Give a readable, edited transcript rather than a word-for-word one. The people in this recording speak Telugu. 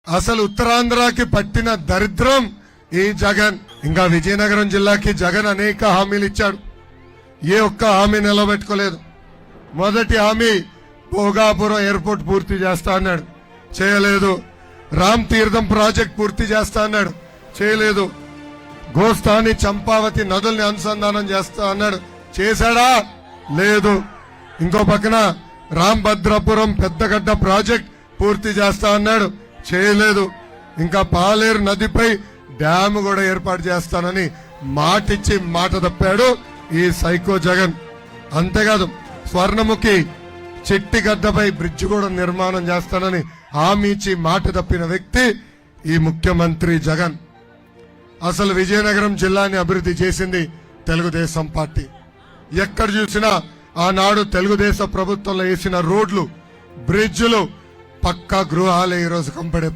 అసలు ఉత్తరాంధ్రకి పట్టిన దరిద్రం ఈ జగన్. ఇంకా విజయనగరం జిల్లాకి జగన్ అనేక హామీలు ఇచ్చాడు. ఏ ఒక్క హామీ నిలబెట్టుకోలేదు. మొదటి హామీ భోగాపురం ఎయిర్పోర్ట్ పూర్తి చేస్తా అన్నాడు, చేయలేదు. రామ్ తీర్థం ప్రాజెక్ట్ పూర్తి చేస్తా అన్నాడు, చేయలేదు. గోస్తాని చంపావతి నదుల్ని అనుసంధానం చేస్తా అన్నాడు, చేశాడా? లేదు. ఇంకో పక్కన రాంభద్రపురం పెద్దగడ్డ ప్రాజెక్ట్ పూర్తి చేస్తా అన్నాడు, చేయలేదు. ఇంకా పాలేరు నదిపై డ్యామ్ కూడా ఏర్పాటు చేస్తానని మాటిచ్చి మాట తప్పాడు ఈ సైకో జగన్. అంతేకాదు స్వర్ణముఖి చెట్టిగడ్డపై బ్రిడ్జ్ కూడా నిర్మాణం చేస్తానని హామీ ఇచ్చి మాట తప్పిన వ్యక్తి ఈ ముఖ్యమంత్రి జగన్. అసలు విజయనగరం జిల్లాని అభివృద్ధి చేసింది తెలుగుదేశం పార్టీ. ఎక్కడ చూసినా ఆనాడు తెలుగుదేశం ప్రభుత్వంలో వేసిన రోడ్లు, బ్రిడ్జ్లు, పక్కా గృహాలే ఈరోజు కంపడే